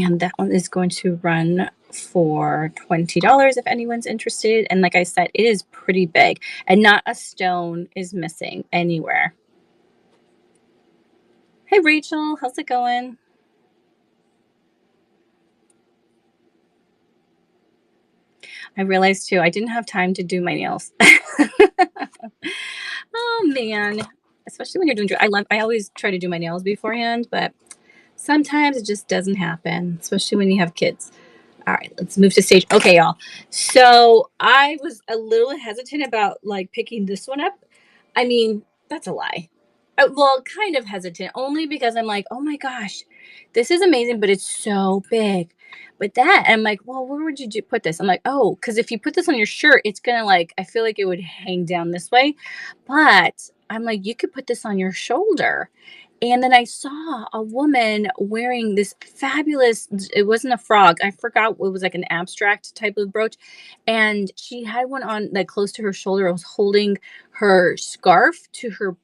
And that one is going to run for $20 if anyone's interested. And like I said, it is pretty big and not a stone is missing anywhere. Hey, Rachel, how's it going? I realized too, I didn't have time to do my nails. Oh man, especially when you're doing. I always try to do my nails beforehand, but sometimes it just doesn't happen, especially when you have kids. All right, let's move to stage. Okay, y'all. So I was a little hesitant about like picking this one up. I mean, that's a lie. Well, kind of hesitant, only because I'm like, oh my gosh, this is amazing, but it's so big. But that, I'm like, well, where would you put this? I'm like, oh, because if you put this on your shirt, it's gonna like, I feel like it would hang down this way. But I'm like, you could put this on your shoulder. And then I saw a woman wearing this fabulous, it wasn't a frog. I forgot, it was like an abstract type of brooch. And she had one on like close to her shoulder. I was holding her scarf to her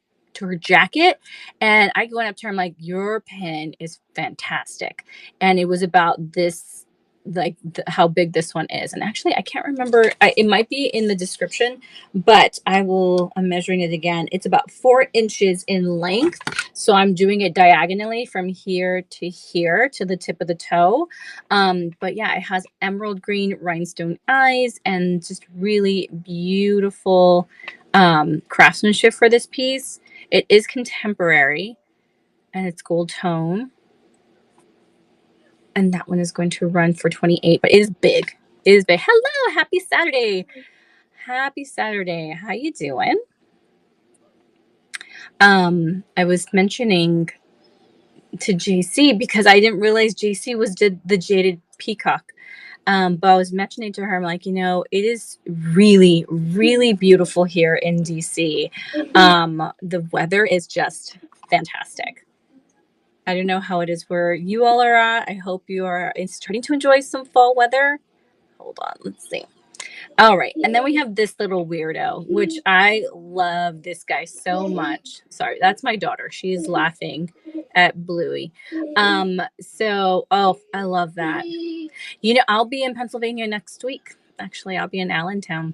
jacket. And I went up to her, I'm like, your pin is fantastic. And it was about this, like how big this one is. And actually, I can't remember. It might be in the description, but I'm measuring it again. It's about 4 inches in length. So I'm doing it diagonally from here to the tip of the toe. But yeah, it has emerald green rhinestone eyes and just really beautiful craftsmanship for this piece. It is contemporary and it's gold tone. And that one is going to run for 28, but it is big. It is big. Hello, happy Saturday. Happy Saturday. How you doing? I was mentioning to JC because I didn't realize JC was the jaded peacock. But I was mentioning to her, I'm like, it is really, really beautiful here in DC. The weather is just fantastic. I don't know how it is where you all are at. I hope you are starting to enjoy some fall weather. Hold on, let's see. All right. And then we have this little weirdo, which I love this guy so much. Sorry, that's my daughter. She's laughing at Bluey. I love that. I'll be in Pennsylvania next week. Actually, I'll be in Allentown.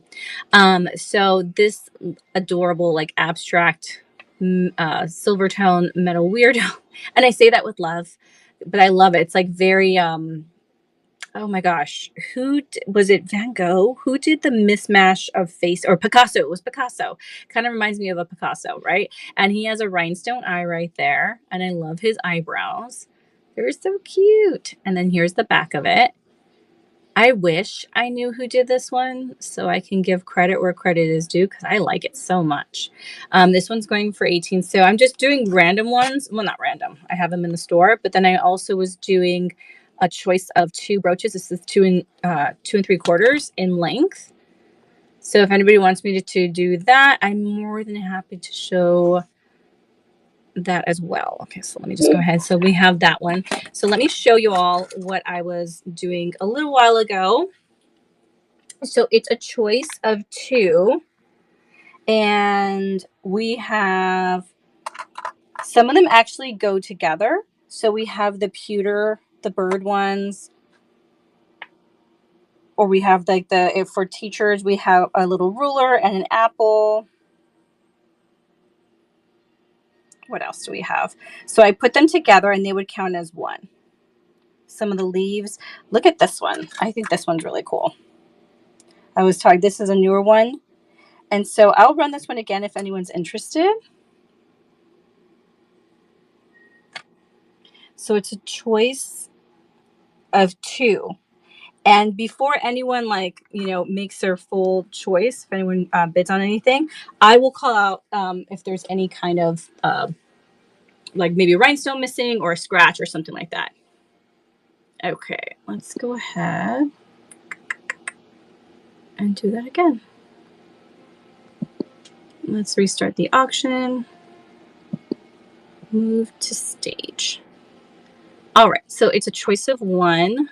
So this adorable, like abstract silver tone metal weirdo. And I say that with love, but I love it. It's like very oh my gosh, was it Van Gogh? Who did the mismatch of face, or Picasso? It was Picasso. Kind of reminds me of a Picasso, right? And he has a rhinestone eye right there. And I love his eyebrows. They're so cute. And then here's the back of it. I wish I knew who did this one so I can give credit where credit is due because I like it so much. This one's going for 18. So I'm just doing random ones. Well, not random. I have them in the store. But then I also was doing a choice of 2 brooches. This is 2 3/4 in length. So if anybody wants me to do that, I'm more than happy to show that as well. Okay, so let me just go ahead. So we have that one. So let me show you all what I was doing a little while ago. So it's a choice of 2. And we have some of them actually go together. So we have the pewter, the bird ones, or we have like for teachers, we have a little ruler and an apple. What else do we have? So I put them together and they would count as one. Some of the leaves. Look at this one. I think this one's really cool. I was talking, this is a newer one. And so I'll run this one again if anyone's interested. So it's a choice of 2. And before anyone makes their full choice, if anyone bids on anything, I will call out if there's any kind of like maybe a rhinestone missing or a scratch or something like that. Okay, let's go ahead and do that again. Let's restart the auction. Move to stage. All right, so it's a choice of 1.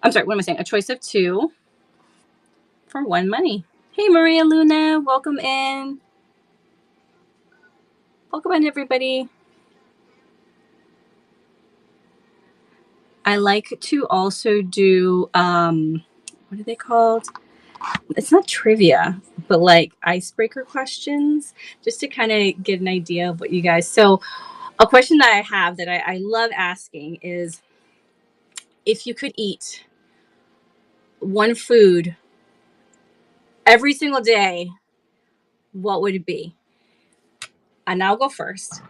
I'm sorry, what am I saying? A choice of 2 for 1 money. Hey, Maria Luna, welcome in. Welcome in, everybody. I like to also do, what are they called? It's not trivia, but like icebreaker questions, just to kind of get an idea of what you guys. So, a question that I have that I love asking is, if you could eat one food every single day, what would it be? And I'll go first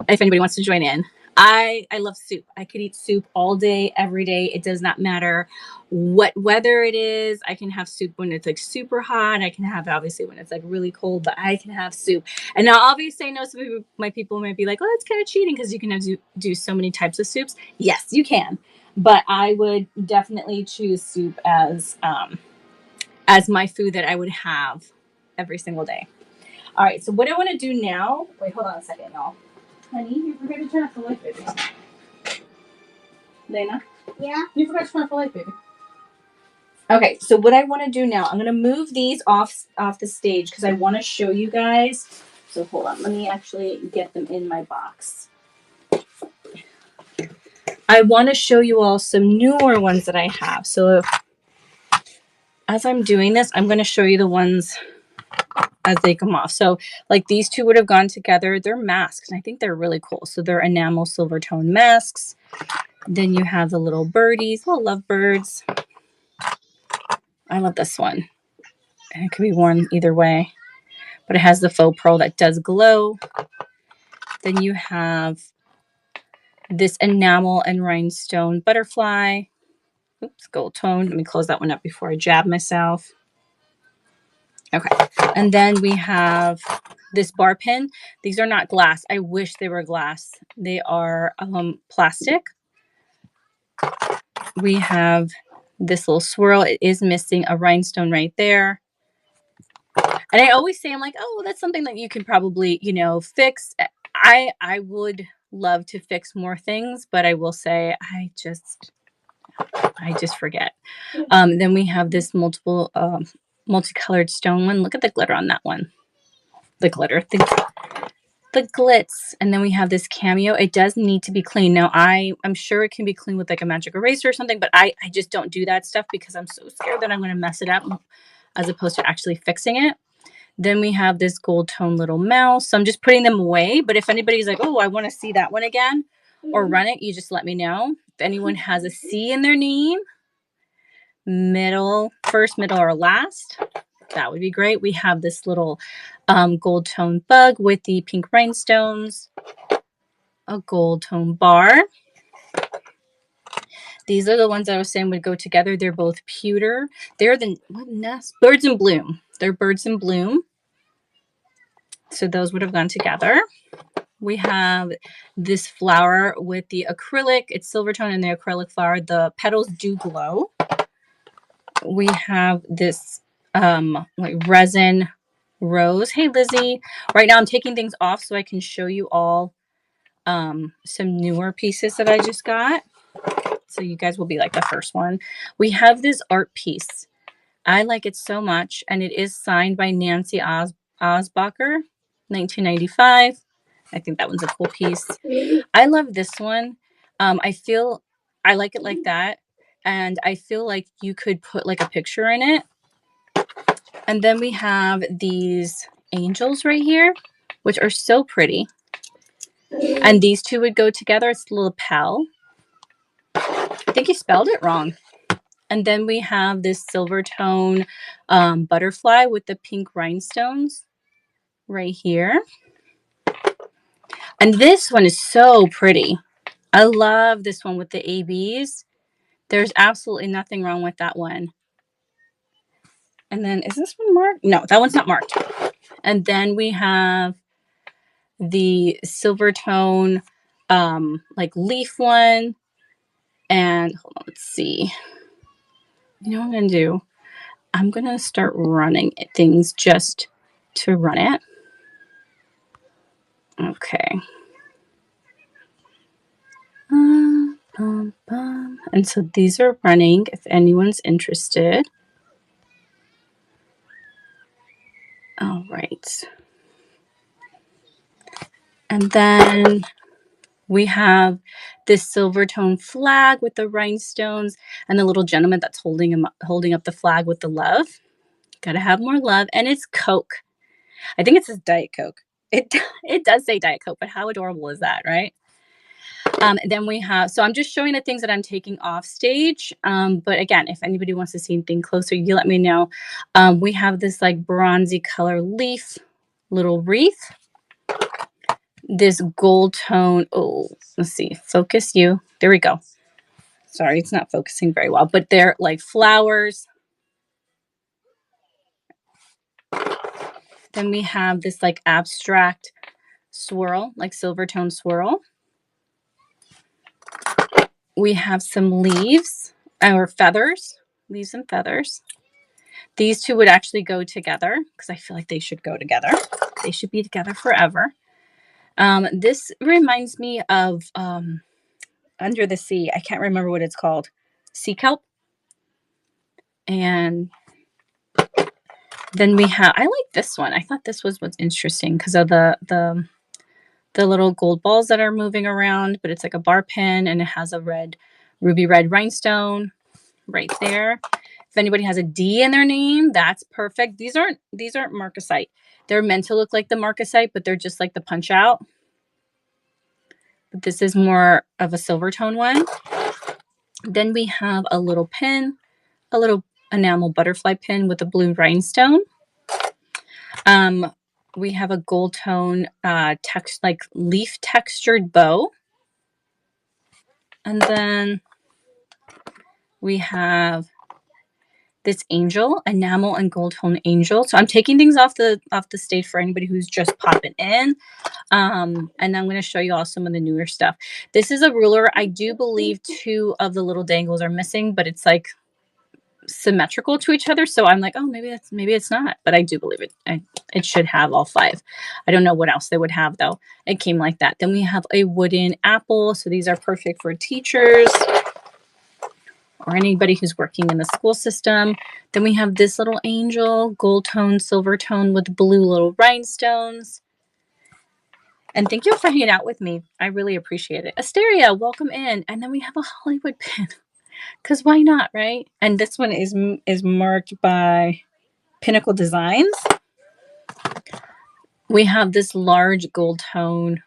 if anybody wants to join in. I love soup. I could eat soup all day, every day. It does not matter what weather it is. I can have soup when it's like super hot. I can have it obviously when it's like really cold, but I can have soup. And now obviously I know some of my people might be like, oh, that's kind of cheating because you can have do so many types of soups. Yes, you can. But I would definitely choose soup as my food that I would have every single day. All right, so what I want to do now, wait, hold on a second, y'all. Honey, you forgot to turn off the light, baby. Nena? Yeah? You forgot to turn off the light, baby. Okay, so what I want to do now, I'm going to move these off the stage because I want to show you guys. So hold on, let me actually get them in my box. I want to show you all some newer ones that I have. So as I'm doing this, I'm going to show you the ones as they come off. So like these two would have gone together. They're masks, and I think they're really cool. So they're enamel silver tone masks. Then you have the little birdies, little lovebirds. I love this one. And it can be worn either way. But it has the faux pearl that does glow. Then you have this enamel and rhinestone butterfly. Oops, gold tone. Let me close that one up before I jab myself. Okay. And then we have this bar pin. These are not glass. I wish they were glass. They are plastic. We have this little swirl. It is missing a rhinestone right there. And I always say, I'm like, oh, that's something that you could probably, fix. I would love to fix more things, but I will say I just forget. Then we have this multicolored stone one. Look at the glitter on that one. The glitter, the glitz. And then we have this cameo. It does need to be clean. Now I'm sure it can be cleaned with like a magic eraser or something, but I just don't do that stuff because I'm so scared that I'm going to mess it up as opposed to actually fixing it. Then we have this gold tone little mouse. So I'm just putting them away. But if anybody's like, oh, I want to see that one again or run it, you just let me know. If anyone has a C in their name, first, middle, or last, that would be great. We have this little gold tone bug with the pink rhinestones, a gold tone bar. These are the ones I was saying would go together. They're both pewter. They're birds in bloom. They're birds in bloom. So those would have gone together. We have this flower with the acrylic. It's silver tone and the acrylic flower. The petals do glow. We have this like resin rose. Hey, Lizzie. Right now I'm taking things off so I can show you all some newer pieces that I just got. So you guys will be like the first one. We have this art piece. I like it so much. And it is signed by Nancy Osbacher, 1995. I think that one's a cool piece. I love this one. I like it like that. And I feel like you could put like a picture in it. And then we have these angels right here, which are so pretty. And these two would go together. It's a little lapel. I think you spelled it wrong. And then we have this silver tone butterfly with the pink rhinestones right here. And this one is so pretty. I love this one with the ABs. There's absolutely nothing wrong with that one. And then is this one marked? No, that one's not marked. And then we have the silver tone like leaf one. And hold on, let's see. You know what I'm going to do? I'm going to start running things just to run it. Okay. And so these are running if anyone's interested. All right. And then We have this silver tone flag with the rhinestones and the little gentleman that's holding up the flag with the love. Gotta have more love. And it's Coke. I think it says Diet Coke. It it does say Diet Coke, but how adorable is that, right? Then we have, so I'm just showing the things that I'm taking off stage. But again, if anybody wants to see anything closer, you let me know. We have this like bronzy color leaf, little wreath, this gold tone. Oh, let's see, focus you. There we go. Sorry, it's not focusing very well, but they're like flowers. Then we have this like abstract swirl, like silver tone swirl. We have some leaves or feathers, leaves and feathers. These two would actually go together because I feel like they should go together. They should be together forever. This reminds me of Under the Sea. I can't remember what it's called. Sea kelp. And then we have, I like this one. I thought this was what's interesting because of the little gold balls that are moving around, but it's like a bar pin and it has a ruby red rhinestone right there. If anybody has a D in their name, that's perfect. These aren't marcasite. They're meant to look like the marcasite, but they're just like the punch out. But this is more of a silver tone one. Then we have a little pin, a little enamel butterfly pin with a blue rhinestone. We have a gold tone text like leaf textured bow. And then we have this angel, enamel and gold tone angel. So I'm taking things off the stage for anybody who's just popping in. And I'm going to show you all some of the newer stuff. This is a ruler. I do believe 2 of the little dangles are missing, but it's like symmetrical to each other. So I'm like, oh, maybe it's not, but I do believe it. It should have all 5. I don't know what else they would have though. It came like that. Then we have a wooden apple. So these are perfect for teachers or anybody who's working in the school system. Then we have this little angel, gold tone, silver tone with blue little rhinestones. And thank you for hanging out with me. I really appreciate it. Asteria, welcome in. And then we have a Hollywood pin. Because why not, right? And this one is marked by Pinnacle Designs. We have this large gold tone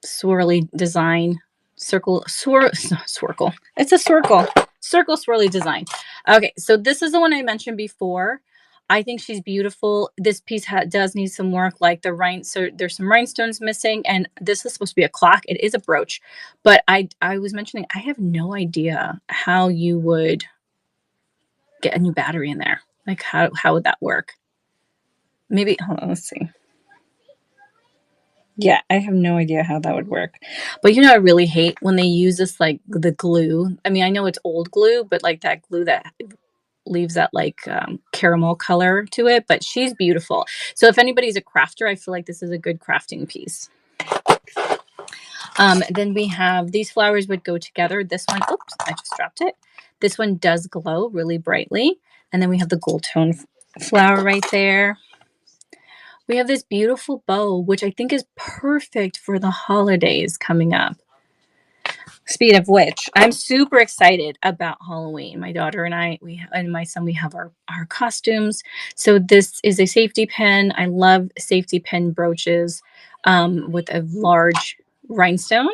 swirly design. Swirl. It's a circle swirly design. Okay, so this is the one I mentioned before. I think she's beautiful. This piece does need some work, like so there's some rhinestones missing, and this is supposed to be a clock. It is a brooch, but I was mentioning I have no idea how you would get a new battery in there. Like how would that work? Maybe hold on, let's see. Yeah, I have no idea how that would work. But I really hate when they use this like the glue. I mean, I know it's old glue, but like that glue that leaves that like caramel color to it, but she's beautiful. So if anybody's a crafter, I feel like this is a good crafting piece. Then we have these flowers would go together. This one, oops, I just dropped it. This one does glow really brightly. And then we have the gold tone flower right there. We have this beautiful bow, which I think is perfect for the holidays coming up. Speaking of which, I'm super excited about Halloween. My daughter and I, and my son, we have our costumes. So this is a safety pin. I love safety pin brooches with a large rhinestone.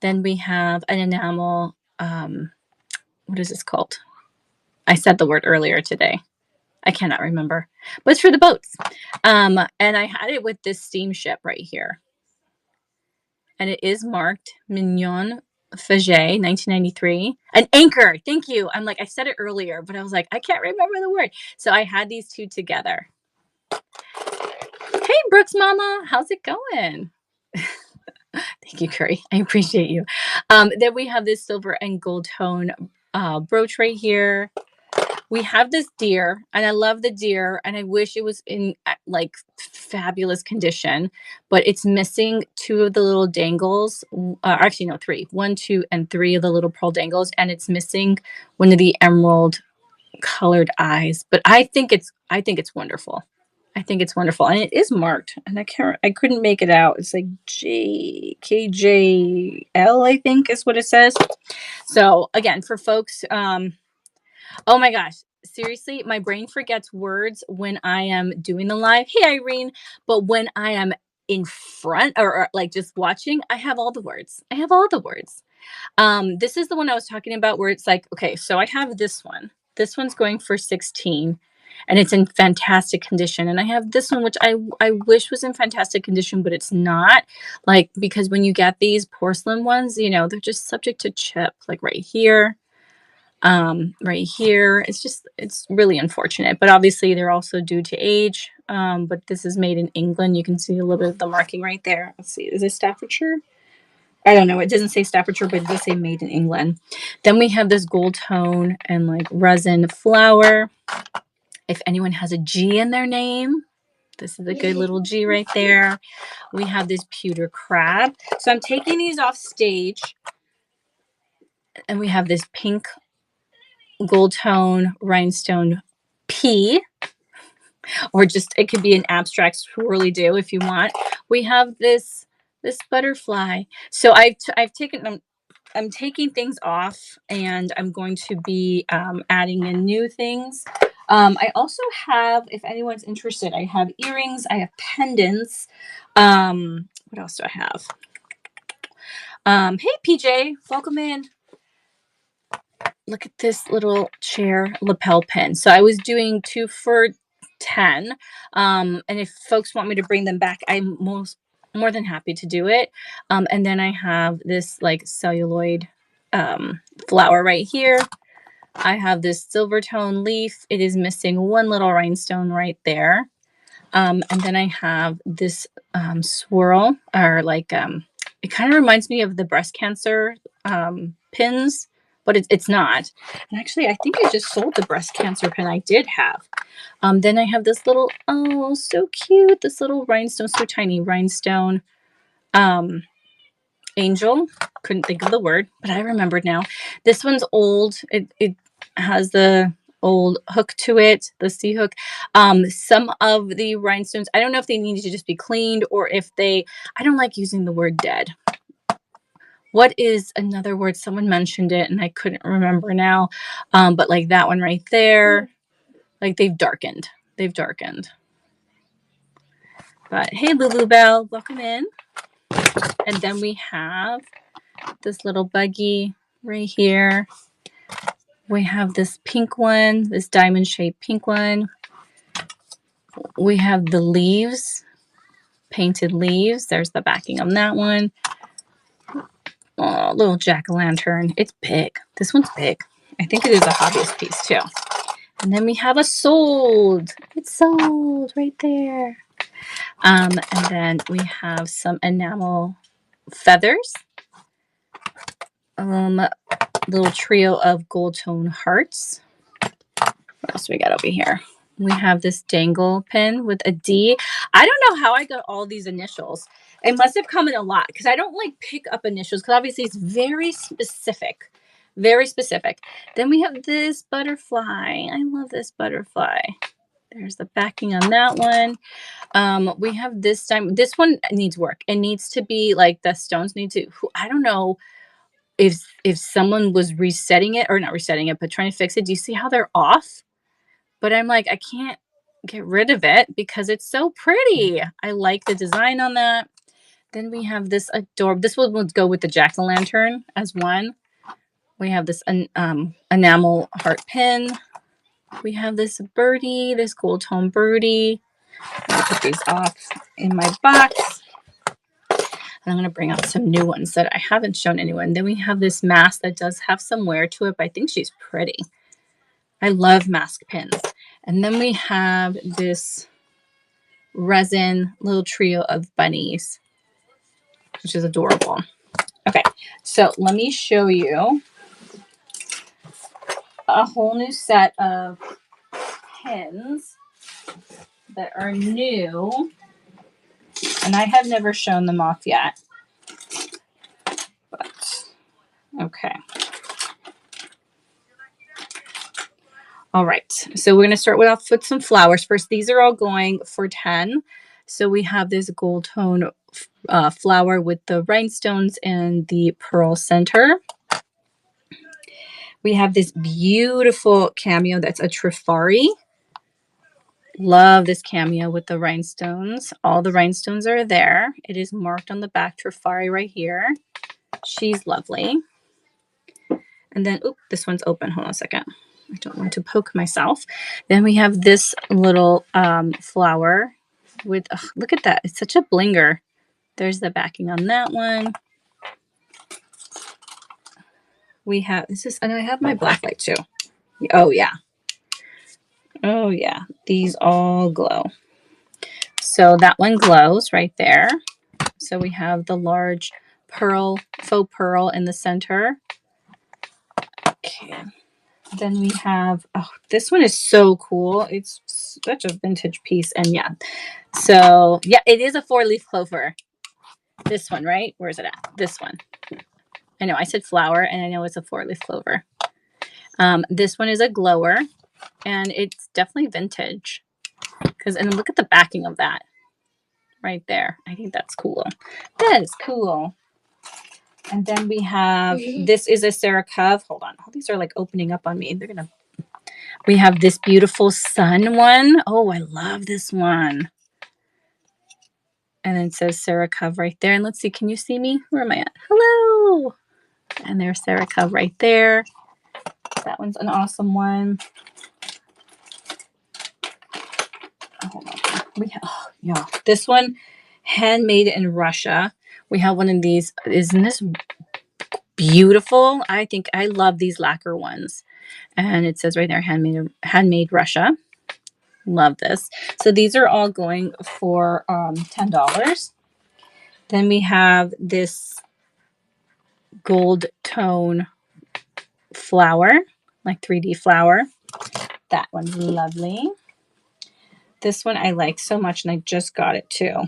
Then we have an enamel. What is this called? I said the word earlier today. I cannot remember, but it's for the boats. And I had it with this steamship right here. And it is marked Mignon Faget, 1993. An anchor. Thank you. I'm like, I said it earlier, but I was like, I can't remember the word. So I had these 2 together. Hey, Brooks Mama. How's it going? Thank you, Curry. I appreciate you. Then we have this silver and gold tone brooch right here. We have this deer, and I love the deer, and I wish it was in like fabulous condition, but it's missing 2 of the little dangles. Actually, no, 3. 1, 2, and 3 of the little pearl dangles, and it's missing one of the emerald colored eyes. But I think it's wonderful. I think it's wonderful, and it is marked, and I couldn't make it out. It's like KJL, I think is what it says. So again, for folks, oh my gosh, seriously, my brain forgets words when I am doing the live. Hey, Irene, but when I am in front or like just watching, I have all the words. I have all the words. This is the one I was talking about where it's like, okay, so I have this one. This one's going for 16 and it's in fantastic condition. And I have this one, which I wish was in fantastic condition, but it's not, like, because when you get these porcelain ones, you know, they're just subject to chip, like right here, right here. It's really unfortunate, but obviously they're also due to age. But this is made in England. You can see a little bit of the marking right there. Let's see, is this Staffordshire? I don't know. It doesn't say Staffordshire, but it does say made in England. Then we have this gold tone and like resin flower. If anyone has a G in their name, this is a good little G right there. We have this pewter crab. So I'm taking these off stage. And we have this pink gold tone rhinestone P, or just it could be an abstract swirly do if you want. We have this butterfly. So I've taken I'm taking things off and I'm going to be adding in new things. I also have, if anyone's interested, I have earrings, I have pendants. What else do I have? Hey PJ, welcome in. Look at this little chair lapel pin. So I was doing 2 for 10. And if folks want me to bring them back, I'm more than happy to do it. And then I have this like celluloid flower right here. I have this silver tone leaf. It is missing one little rhinestone right there. And then I have this swirl, or like it kind of reminds me of the breast cancer pins, but it's not. And actually, I think I just sold the breast cancer pin I did have. Then I have this little, oh, so cute, this little rhinestone, so tiny rhinestone angel. Couldn't think of the word, but I remembered now. This one's old. It has the old hook to it, the C hook. Some of the rhinestones, I don't know if they need to just be cleaned or if they, I don't like using the word dead. What is another word? Someone mentioned it and I couldn't remember now. But like that one right there, like they've darkened. They've darkened. But hey, Lulu Bell, welcome in. And then we have this little buggy right here. We have this pink one, this diamond shaped pink one. We have the leaves, painted leaves. There's the backing on that one. Oh, little jack-o'-lantern. It's big. This one's big. I think it is a hobbyist piece too. And then we have a sold. It's sold right there. And then we have some enamel feathers. Little trio of gold tone hearts. What else do we got over here? We have this dangle pin with a D. I don't know how I got all these initials. It must have come in a lot because I don't like pick up initials because obviously it's very specific. Very specific. Then we have this butterfly. I love this butterfly. There's the backing on that one. We have this time. This one needs work. It needs to be like the stones need to, I don't know if someone was resetting it or not resetting it, but trying to fix it. Do you see how they're off? But I'm like, I can't get rid of it because it's so pretty. I like the design on that. Then we have this adorable, this one would go with the jack-o'-lantern as one. We have this enamel heart pin. We have this birdie, this gold tone birdie. I'll put these off in my box. And I'm going to bring out some new ones that I haven't shown anyone. Then we have this mask that does have some wear to it, but I think she's pretty. I love mask pins. And then we have this resin little trio of bunnies, which is adorable. Okay, so let me show you a whole new set of pins that are new. And I have never shown them off yet. But, okay. All right, so we're going to start off with some flowers first. These are all going for 10. So we have this gold tone flower with the rhinestones and the pearl center. We have this beautiful cameo that's a Trifari. Love this cameo with the rhinestones. All the rhinestones are there. It is marked on the back, Trifari right here. She's lovely. And then, oop, this one's open. Hold on a second. I don't want to poke myself. Then we have this little flower with, look at that. It's such a blinger. There's the backing on that one. We have, and I have my black light too. Oh, yeah. Oh, yeah. These all glow. So that one glows right there. So we have the large pearl, faux pearl in the center. Okay. Then we have, oh, this one is so cool. It's such a vintage piece. And yeah, so yeah, it is a 4-leaf clover. This one, right? Where is it at? This one. I know I said flower and I know it's a 4-leaf clover. This one is a glower and it's definitely vintage. And look at the backing of that right there. I think that's cool. That is cool. And then we have, this is a Sarah Cove. Hold on. All these are like opening up on me. We have this beautiful sun one. Oh, I love this one. And then it says Sarah Cove right there. And let's see, can you see me? Where am I at? Hello. And there's Sarah Cove right there. That one's an awesome one. Hold on. Yeah. This one, handmade in Russia. We have one of these. Isn't this beautiful? I think I love these lacquer ones. And it says right there, handmade Russia. Love this. So these are all going for $10. Then we have this gold tone flower, like 3D flower. That one's lovely. This one I like so much, and I just got it too.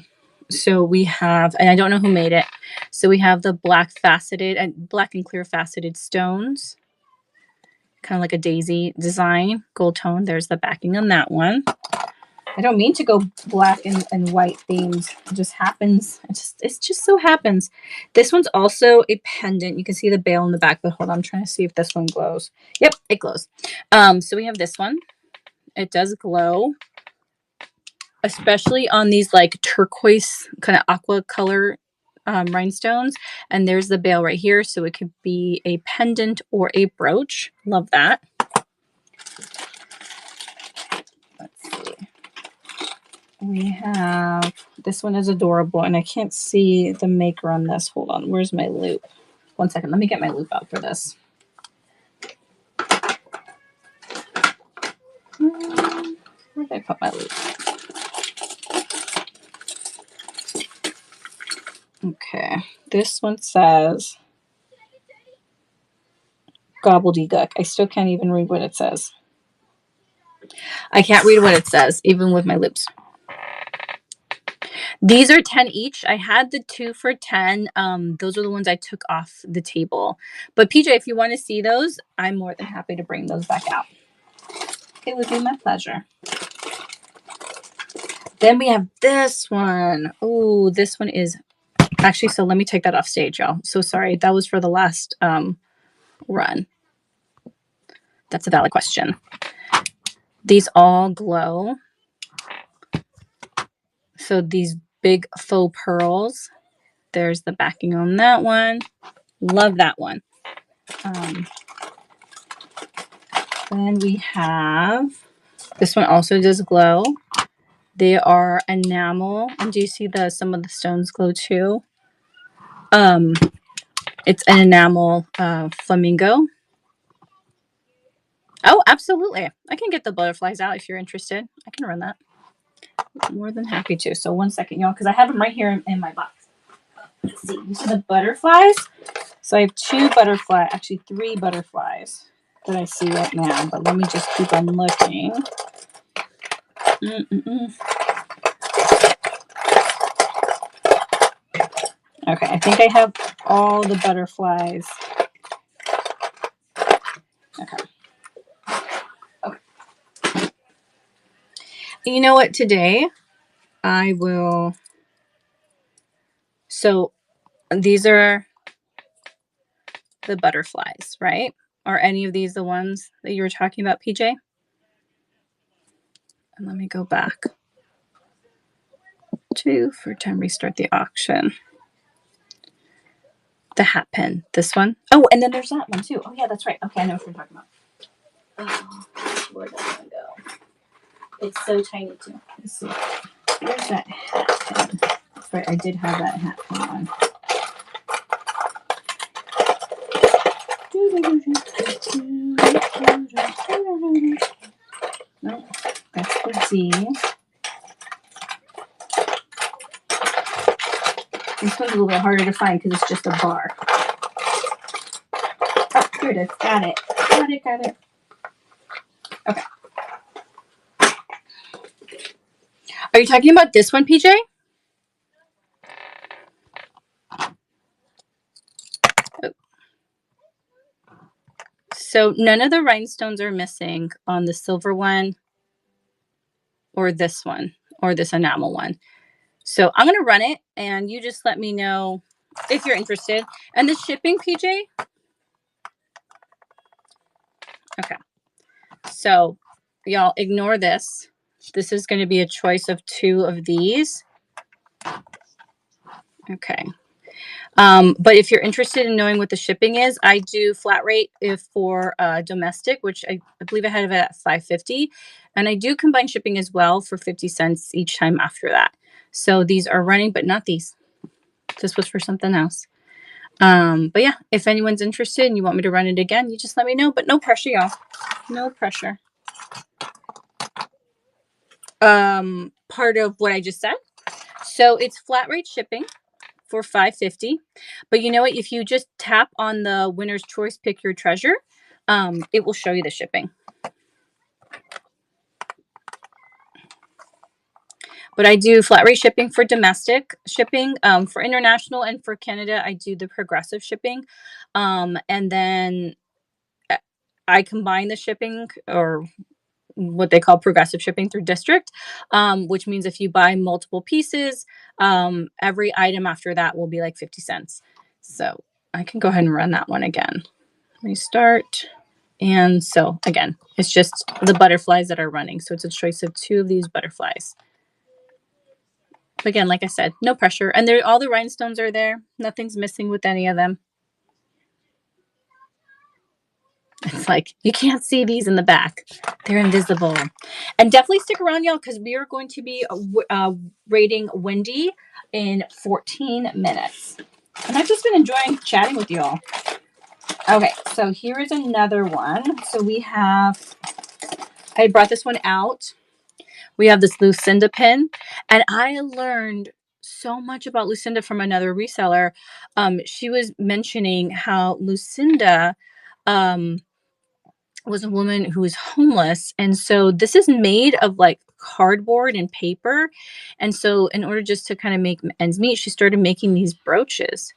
So we have, and I don't know who made it. So we have the black and clear faceted stones, kind of like a daisy design, gold tone. There's the backing on that one. I don't mean to go black and white themes. It just happens. It just so happens. This one's also a pendant. You can see the bail in the back, but hold on. I'm trying to see if this one glows. Yep, it glows. So we have this one. It does glow, especially on these like turquoise kind of aqua color rhinestones. And there's the bail right here. So it could be a pendant or a brooch. Love that. Let's see. We have, this one is adorable, and I can't see the maker on this. Hold on, where's my loop? One second, let me get my loop out for this. Where did I put my loop? Okay, this one says gobbledygook. I still can't even read what it says. I can't read what it says, even with my loops. These are 10 each. I had the 2 for 10. Those are the ones I took off the table. But PJ, if you want to see those, I'm more than happy to bring those back out. It would be my pleasure. Then we have this one. Oh, this one is actually, so let me take that off stage, y'all. So sorry. That was for the last run. That's a valid question. These all glow. So these big faux pearls. There's the backing on that one. Love that one. Then we have, this one also does glow. They are enamel. And do you see some of the stones glow too? It's an enamel flamingo. Oh, absolutely. I can get the butterflies out if you're interested. I can run that. More than happy to. So one second, y'all, because I have them right here in my box. Let's see. These are the butterflies. So I have 2 butterflies, actually 3 butterflies that I see right now. But let me just keep on looking. Okay, I think I have all the butterflies. Okay. You know what? Today I will. So these are the butterflies, right? Are any of these the ones that you were talking about, PJ? And let me go back to for time restart the auction. The hat pin, this one. Oh, and then there's that one too. Oh yeah, that's right. Okay, I know what you're talking about. Oh, where does that go? It's so tiny too. Let's see. Where's that hat pin? That's right. I did have that hat pin on. No, that's the D. This one's a little bit harder to find because it's just a bar. Oh, here it is. Got it. Got it. Okay. Are you talking about this one, PJ? Oh. So none of the rhinestones are missing on the silver one or this one or this enamel one. So I'm going to run it and you just let me know if you're interested. And the shipping, PJ? Okay. So y'all ignore this. This is going to be a choice of 2 of these. Okay. But if you're interested in knowing what the shipping is, I do flat rate if for domestic, which I believe I had it at $5.50. And I do combine shipping as well for 50 cents each time after that. So these are running, but not these. This was for something else. But yeah, if anyone's interested and you want me to run it again, you just let me know. But no pressure, y'all. No pressure. Part of what I just said. So it's flat rate shipping for $5.50. But you know what? If you just tap on the winner's choice, pick your treasure, it will show you the shipping. But I do flat rate shipping for domestic shipping. For international and for Canada, I do the progressive shipping. And then I combine the shipping or what they call progressive shipping through district, which means if you buy multiple pieces, every item after that will be like 50 cents. So I can go ahead and run that one again. Restart. And so again, it's just the butterflies that are running. So it's a choice of 2 of these butterflies. But again, like I said, no pressure. And all the rhinestones are there. Nothing's missing with any of them. It's like, you can't see these in the back. They're invisible. And definitely stick around, y'all, because we are going to be rating Wendy in 14 minutes. And I've just been enjoying chatting with you all. Okay, so here is another one. So we have, I brought this one out. We have this Lucinda pin. And I learned so much about Lucinda from another reseller. She was mentioning how Lucinda was a woman who was homeless. And so this is made of like cardboard and paper. And so in order just to kind of make ends meet, she started making these brooches.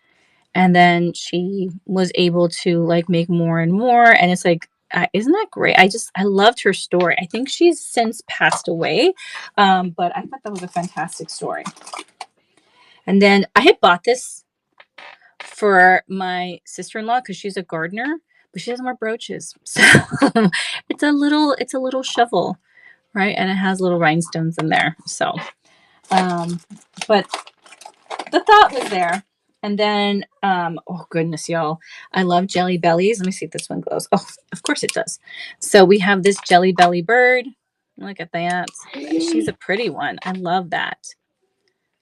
And then she was able to like make more and more. And it's like, isn't that great? I loved her story. I think she's since passed away. But I thought that was a fantastic story. And then I had bought this for my sister-in-law because she's a gardener, but she doesn't wear brooches. So it's a little shovel, right? And it has little rhinestones in there. So, but the thought was there. And then, oh goodness, y'all, I love jelly bellies. Let me see if this one glows. Oh, of course it does. So we have this jelly belly bird. Look at that. She's a pretty one. I love that.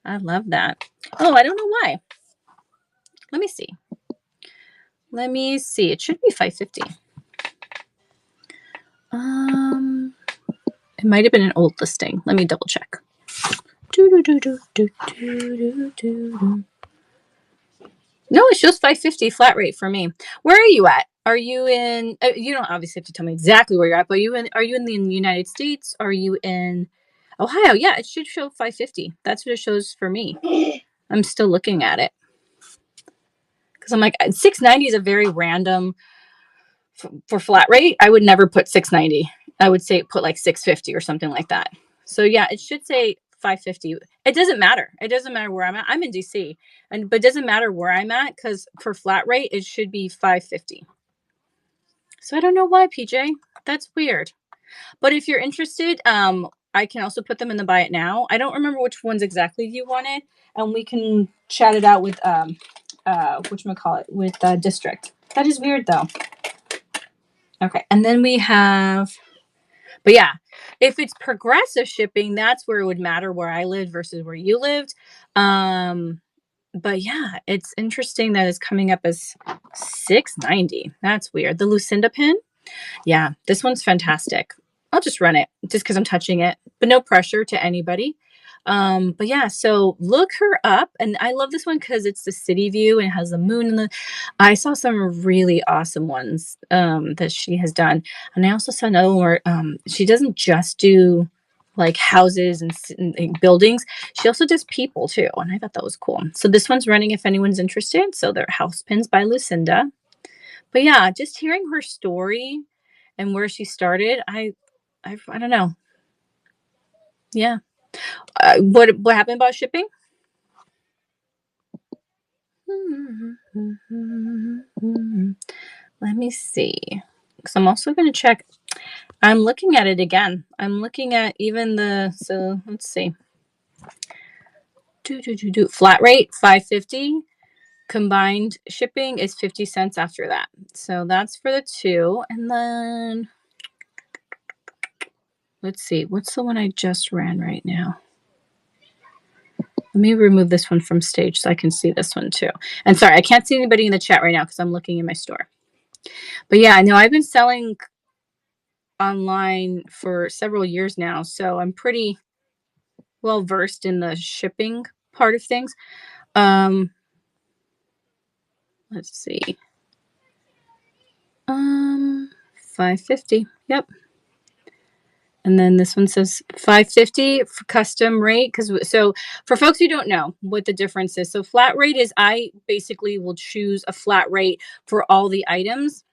I love that. Oh, I don't know why. Let me see. It should be $5.50. It might have been an old listing. Let me double check. No, it shows $5.50 flat rate for me. Where are you at? Are you in? You don't obviously have to tell me exactly where you're at, but are you in the United States? Are you in Ohio? Yeah, it should show $5.50. That's what it shows for me. I'm still looking at it because I'm like $6.90 is a very random for flat rate. I would never put $6.90. I would say put like $6.50 or something like that. So yeah, it should say 550. It doesn't matter. It doesn't matter where I'm at. I'm in DC, but it doesn't matter where I'm at because for flat rate it should be 550. So I don't know why, PJ. That's weird. But if you're interested, I can also put them in the buy it now. I don't remember which ones exactly you wanted, and we can chat it out with whatchamacallit, with district. That is weird though. Okay, and then we have, but yeah, if it's progressive shipping, that's where it would matter where I lived versus where you lived. But yeah, it's interesting that it's coming up as 690. That's weird. The Lucinda pin. Yeah, this one's fantastic. I'll just run it just because I'm touching it, but no pressure to anybody. But yeah, so look her up. And I love this one because it's the city view and it has the moon and the. I saw some really awesome ones that she has done. And I also saw another one where she doesn't just do like houses and buildings. She also does people too. And I thought that was cool. So this one's running if anyone's interested. So they're house pins by Lucinda. But yeah, just hearing her story and where she started, I don't know. Yeah. What happened about shipping? Let me see. Because I'm also going to check. I'm looking at it again. I'm looking at even the, so let's see. Flat rate 550. Combined shipping is 50 cents after that. So that's for the two. And then let's see. What's the one I just ran right now? Let me remove this one from stage so I can see this one too. And sorry, I can't see anybody in the chat right now because I'm looking in my store. But yeah, no, I've been selling online for several years now, so I'm pretty well versed in the shipping part of things. Let's see. 550. Yep. And then this one says 550 for custom rate. So for folks who don't know what the difference is, so flat rate is I basically will choose a flat rate for all the items.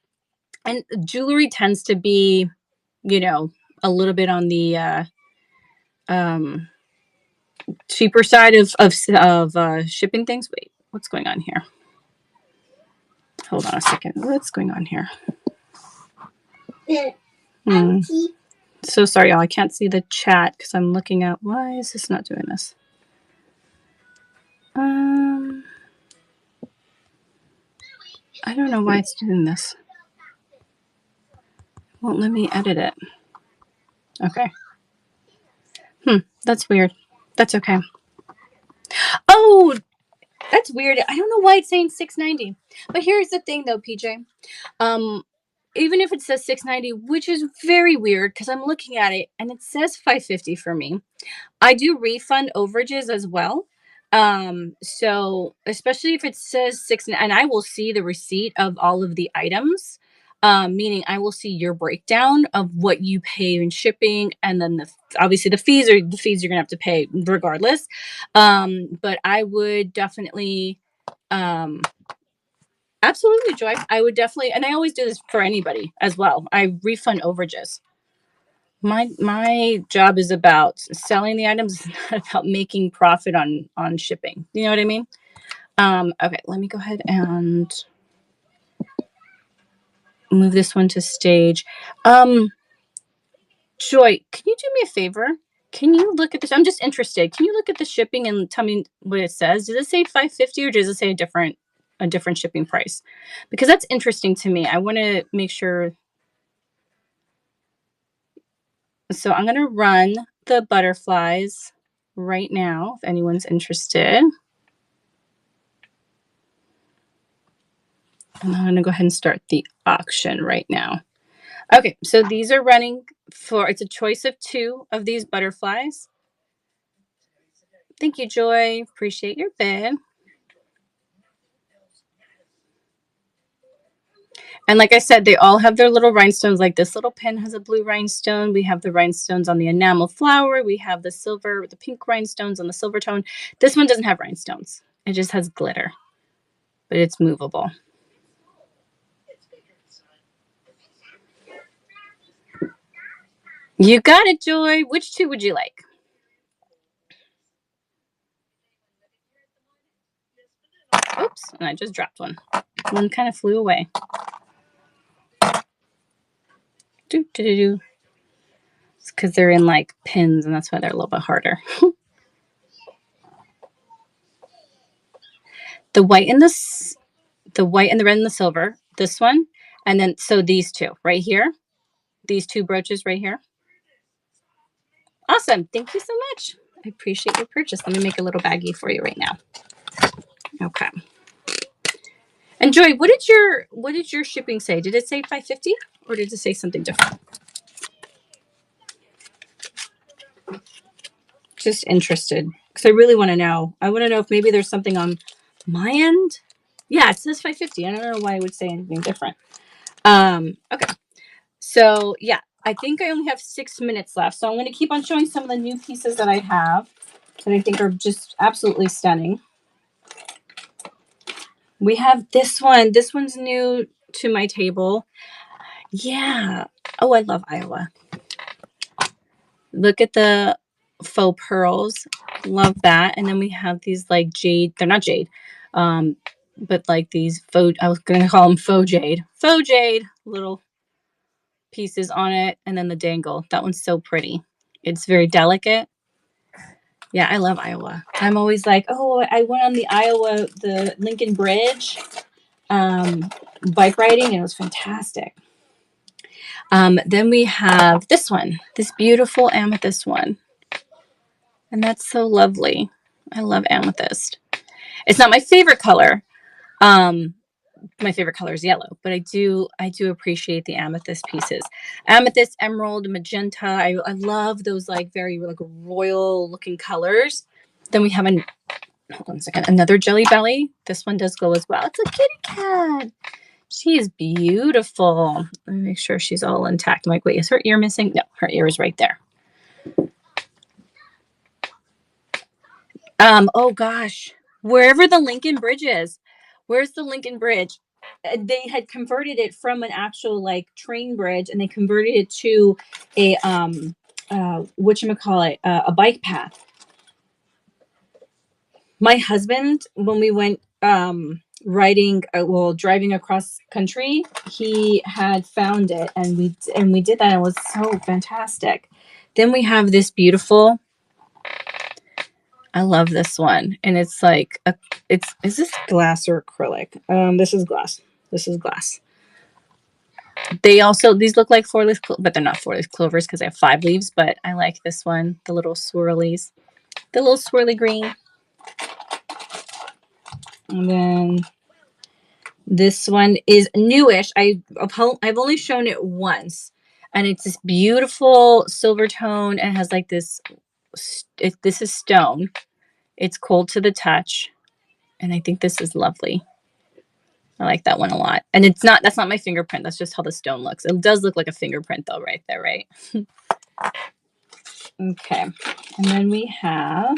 And jewelry tends to be, a little bit on the cheaper side of shipping things. Wait, what's going on here? Hold on a second. What's going on here? So sorry, y'all. I can't see the chat because I'm looking at. Why is this not doing this? I don't know why it's doing this. Won't let me edit it. Okay. That's weird. That's okay. Oh, that's weird. I don't know why it's saying 690. But here's the thing though, PJ. Even if it says 690, which is very weird because I'm looking at it and it says 550 for me. I do refund overages as well. So especially if it says six, and I will see the receipt of all of the items. Meaning I will see your breakdown of what you pay in shipping, and then obviously the fees you're gonna have to pay regardless. But I would definitely, absolutely, Joy. I would definitely, and I always do this for anybody as well. I refund overages. My job is about selling the items, it's not about making profit on shipping. You know what I mean? Okay, let me go ahead and move this one to stage. Joy, can you do me a favor? Can you look at this? I'm just interested. Can you look at the shipping and tell me what it says? Does it say 550 or does it say a different shipping price? Because that's interesting to me. I want to make sure. So I'm going to run the butterflies right now if anyone's interested. And I'm going to go ahead and start the auction right now. Okay, so these are running for, it's a choice of 2 of these butterflies. Thank you, Joy. Appreciate your bid. And like I said, they all have their little rhinestones. Like this little pin has a blue rhinestone. We have the rhinestones on the enamel flower. We have the silver, the pink rhinestones on the silver tone. This one doesn't have rhinestones. It just has glitter, but it's movable. You got it, Joy. Which two would you like? Oops, and I just dropped one. One kind of flew away. Do, do, do, do. It's because they're in like pins, and that's why they're a little bit harder. The white and the white and the red and the silver. This one, and then so these two right here. These two brooches right here. Awesome. Thank you so much. I appreciate your purchase. Let me make a little baggie for you right now. Okay. And Joy, what did your shipping say? Did it say 550 or did it say something different? Just interested because I really want to know. I want to know if maybe there's something on my end. Yeah, it says 550. I don't know why I would say anything different. Okay. So yeah, I think I only have 6 minutes left. So I'm going to keep on showing some of the new pieces that I have that I think are just absolutely stunning. We have this one. This one's new to my table. Yeah. Oh, I love Iowa. Look at the faux pearls. Love that. And then we have these like jade. They're not jade. But like these faux, I was going to call them faux jade. Faux jade little pieces on it. And then the dangle. That one's so pretty. It's very delicate. Yeah, I love Iowa. I'm always like, oh, I went on the Lincoln Bridge bike riding, and it was fantastic. Then we have this one, this beautiful amethyst one. And that's so lovely. I love amethyst. It's not my favorite color. My favorite color is yellow, but I do appreciate the amethyst pieces. Amethyst, emerald, magenta. I love those like very like royal looking colors. Then we have hold on a second, another jelly belly. This one does glow as well. It's a kitty cat. She is beautiful. Let me make sure she's all intact. I'm like, wait, is her ear missing? No, her ear is right there. Oh gosh, wherever the Lincoln Bridge is, where's the Lincoln Bridge? They had converted it from an actual like train bridge, and they converted it to a whatchamacallit, a bike path. My husband, when we went driving across country, he had found it, and we did that. It was so fantastic. Then we have this beautiful. I love this one, and it's like is this glass or acrylic? This is glass. This is glass. These look like 4-leaf, but they're not 4-leaf clovers because they have 5 leaves. But I like this one, the little swirlies, the little swirly green, and then this one is newish. I've only shown it once, and it's this beautiful silver tone, and it has like this. This is stone. It's cold to the touch, and I think this is lovely. I like that one a lot. And that's not my fingerprint. That's just how the stone looks. It does look like a fingerprint though, right there, right? Okay. And then we have,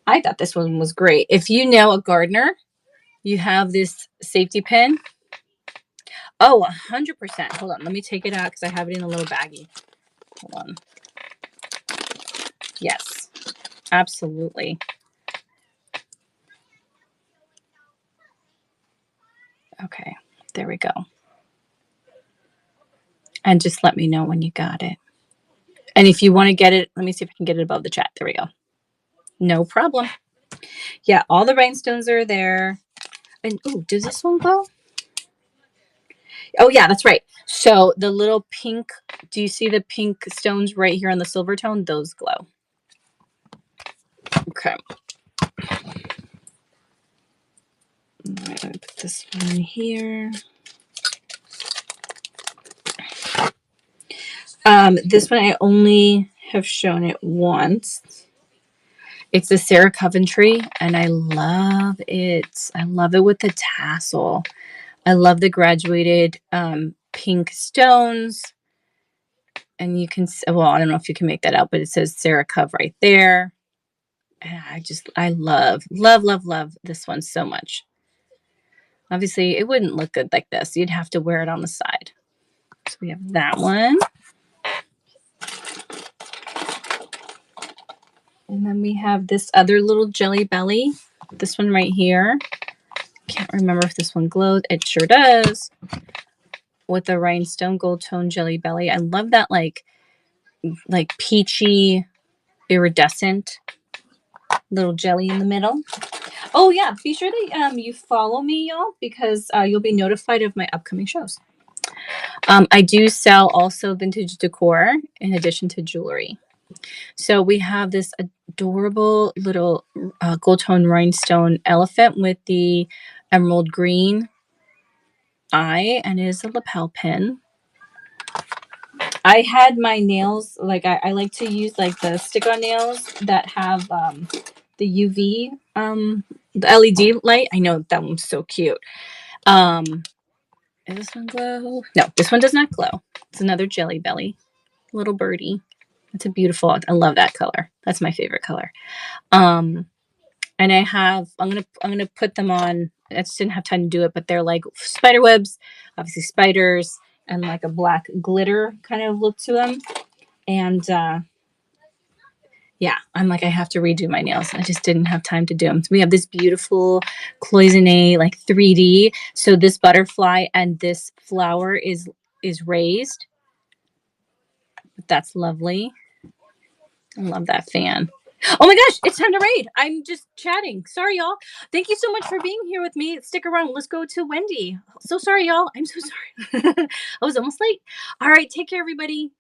I thought this one was great. If you know a gardener, you have this safety pin. Oh, 100%. Hold on. Let me take it out because I have it in a little baggie. Hold on. Yes, absolutely. Okay. There we go. And just let me know when you got it. And if you want to get it, let me see if I can get it above the chat. There we go. No problem. Yeah, all the rhinestones are there. And oh, does this one glow? Oh yeah, that's right. So the little pink, do you see the pink stones right here on the silver tone? Those glow. Okay. All right, let me put this one here. This one I only have shown it once. It's the Sarah Coventry, and I love it. I love it with the tassel. I love the graduated pink stones. And you can, well, I don't know if you can make that out, but it says Sarah Cove right there. And I love this one so much. Obviously, it wouldn't look good like this. You'd have to wear it on the side. So we have that one. And then we have this other little Jelly Belly. This one right here. Can't remember if this one glows. It sure does. With the rhinestone gold tone Jelly Belly. I love that like peachy iridescent little jelly in the middle. Oh yeah, be sure that you follow me, y'all, because you'll be notified of my upcoming shows. I do sell also vintage decor in addition to jewelry. So we have this adorable little gold tone rhinestone elephant with the emerald green eye, and it is a lapel pin. I had my nails, like I like to use like the stick-on nails that have the UV, the LED light. I know that one's so cute. Does this one glow? No, this one does not glow. It's another Jelly Belly, little birdie. It's a beautiful. I love that color. That's my favorite color. And I have. I'm gonna put them on. I just didn't have time to do it, but they're like spider webs, obviously spiders, and like a black glitter kind of look to them. And yeah, I'm like, I have to redo my nails. I just didn't have time to do them. So we have this beautiful cloisonne, like 3D. So this butterfly and this flower is raised. That's lovely. I love that fan. Oh my gosh, it's time to raid. I'm just chatting. Sorry, y'all. Thank you so much for being here with me. Stick around. Let's go to Wendy. So sorry, y'all. I'm so sorry. I was almost late. All right, take care, everybody.